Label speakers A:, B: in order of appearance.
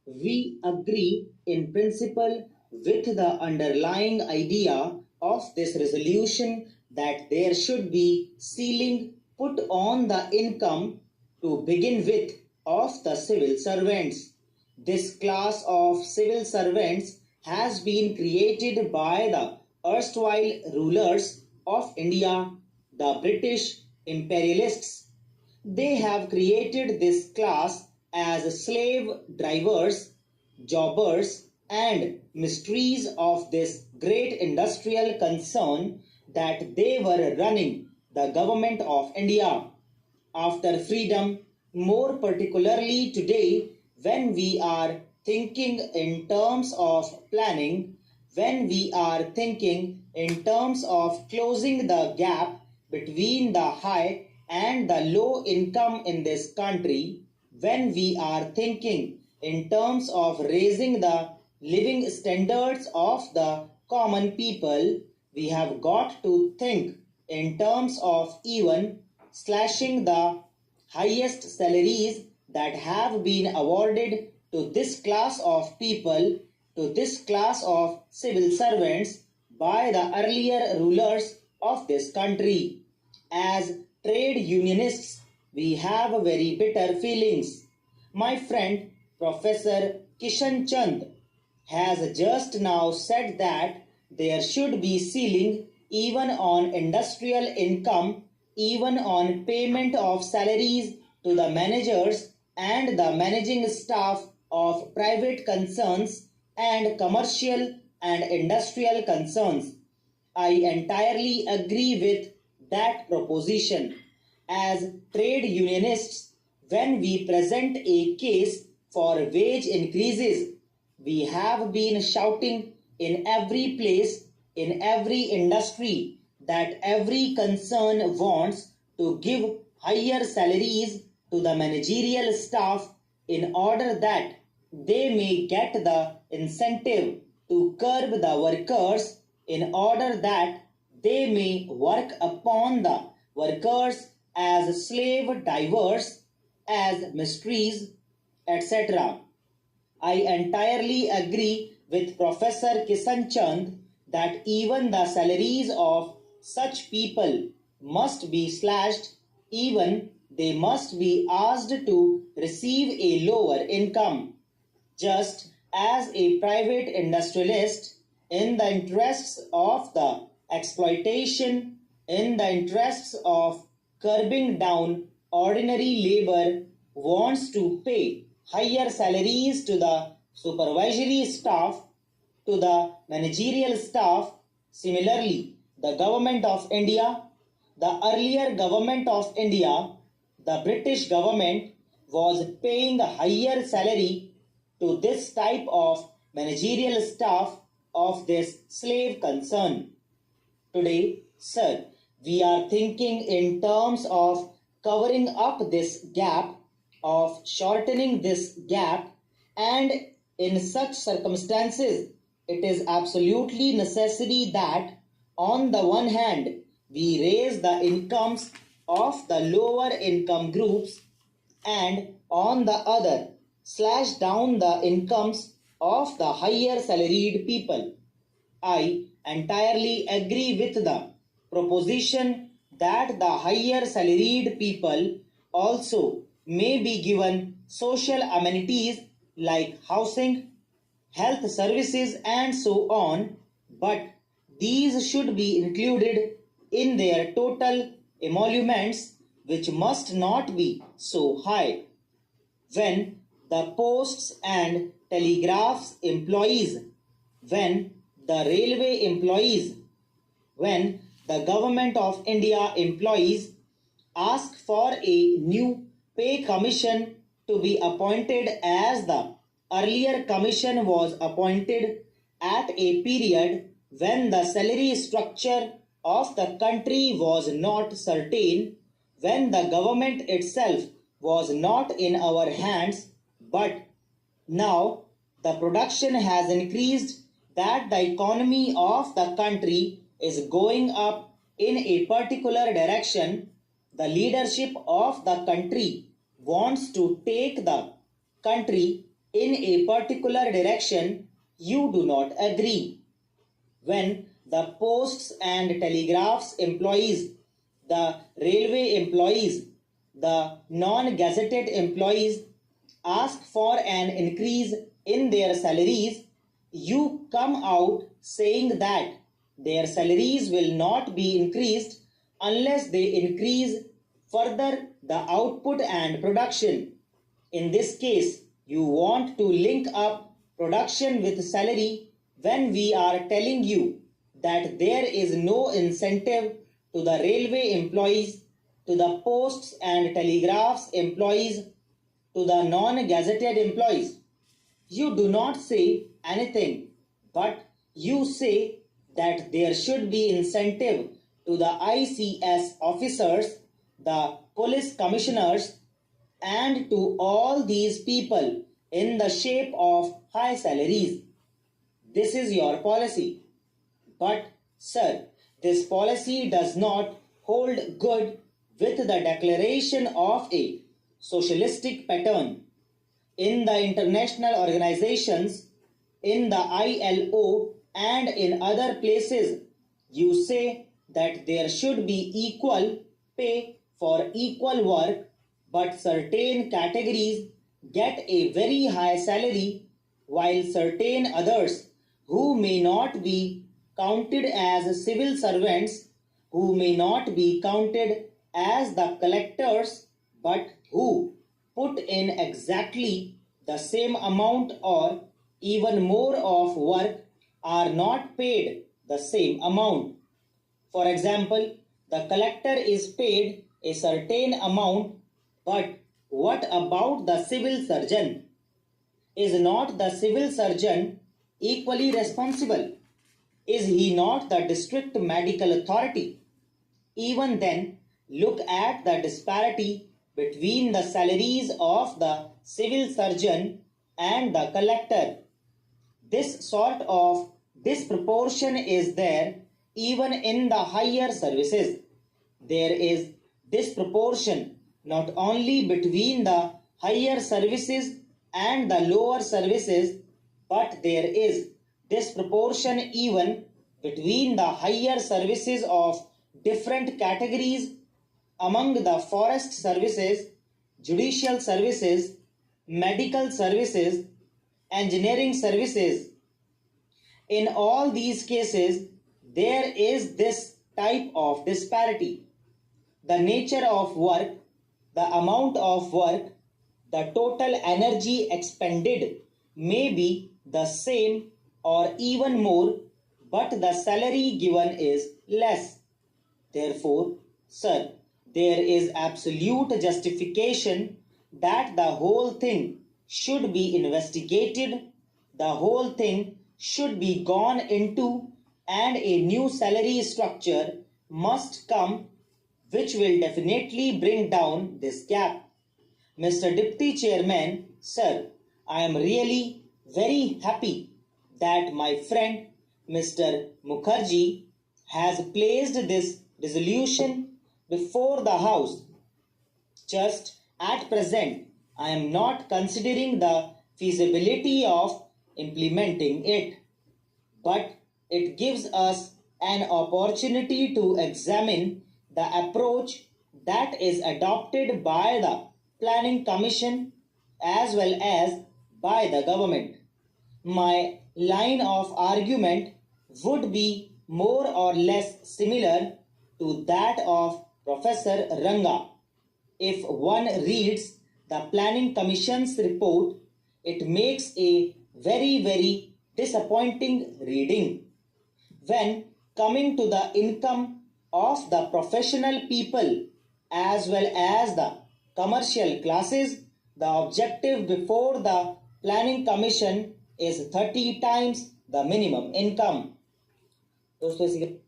A: We agree in principle with the underlying idea of this resolution that there should be ceiling put on the income to begin with of the civil servants. This class of civil servants has been created by the erstwhile rulers of India, the British imperialists. They have created this class as slave drivers, jobbers, and mysteries of this great industrial concern that they were running the government of India. After freedom, more particularly today, when we are thinking in terms of planning, when we are thinking in terms of closing the gap between the high and the low income in this country, when we are thinking in terms of raising the living standards of the common people, we have got to think in terms of even slashing the highest salaries that have been awarded to this class of people, to this class of civil servants by the earlier rulers of this country. As trade unionists, we have very bitter feelings. My friend Professor Kishan Chand has just now said that there should be ceiling even on industrial income, even on payment of salaries to the managers and the managing staff of private concerns and commercial and industrial concerns. I entirely agree with that proposition. As trade unionists, when we present a case for wage increases, we have been shouting in every place, in every industry, that every concern wants to give higher salaries to the managerial staff in order that they may get the incentive to curb the workers, in order that they may work upon the workers as slave drivers, as mysteries, etc. I entirely agree with Professor Kishan Chand that even the salaries of such people must be slashed, even they must be asked to receive a lower income. Just as a private industrialist, in the interests of the exploitation, in the interests of curbing down ordinary labor, wants to pay higher salaries to the supervisory staff, to the managerial staff. Similarly, the government of India, the earlier government of India, the British government was paying a higher salary to this type of managerial staff of this slave concern. Today, sir, we are thinking in terms of covering up this gap, of shortening this gap, and in such circumstances, it is absolutely necessary that on the one hand, we raise the incomes of the lower income groups, and on the other, slash down the incomes of the higher salaried people. I entirely agree with the proposition that the higher salaried people also may be given social amenities like housing, health services, and so on, but these should be included in their total emoluments, which must not be so high. When the posts and telegraphs employees, when the railway employees, when the government of India employees ask for a new pay commission to be appointed, as the earlier commission was appointed at a period when the salary structure of the country was not certain, when the government itself was not in our hands, but now the production has increased, that the economy of the country is going up in a particular direction. The leadership of the country wants to take the country in a particular direction, you do not agree. When the posts and telegraphs employees, the railway employees, the non-gazetted employees ask for an increase in their salaries, you come out saying that their salaries will not be increased unless they increase further the output and production. In this case, you want to link up production with salary when we are telling you that there is no incentive to the railway employees, to the posts and telegraphs employees, to the non-gazetted employees. You do not say anything, but you say that there should be incentive to the ICS officers, the police commissioners, and to all these people in the shape of high salaries. This is your policy. But, sir, this policy does not hold good with the declaration of a socialistic pattern. In the international organizations, in the ILO, and in other places, you say that there should be equal pay for equal work, but certain categories get a very high salary while certain others who may not be counted as civil servants, who may not be counted as the collectors, but who put in exactly the same amount or even more of work are not paid the same amount. For example, the collector is paid a certain amount, but what about the civil surgeon? Is not the civil surgeon equally responsible? Is he not the district medical authority? Even then, look at the disparity between the salaries of the civil surgeon and the collector. This sort of disproportion is there even in the higher services. There is disproportion not only between the higher services and the lower services, but there is disproportion even between the higher services of different categories among the forest services, judicial services, medical services, engineering services. In all these cases, there is this type of disparity. The nature of work, the amount of work, the total energy expended may be the same or even more, but the salary given is less. Therefore, sir, there is absolute justification that the whole thing should be investigated, the whole thing should be gone into, and a new salary structure must come which will definitely bring down this gap. Mr. Deputy Chairman, sir, I am really very happy that my friend Mr. Mukherjee has placed this resolution before the House. Just at present, I am not considering the feasibility of implementing it, but it gives us an opportunity to examine the approach that is adopted by the Planning Commission as well as by the government. My line of argument would be more or less similar to that of Professor Ranga. If one reads the Planning Commission's report, it makes a very disappointing reading. When coming to the income of the professional people as well as the commercial classes, the objective before the Planning Commission is 30 times the minimum income. दोस्तों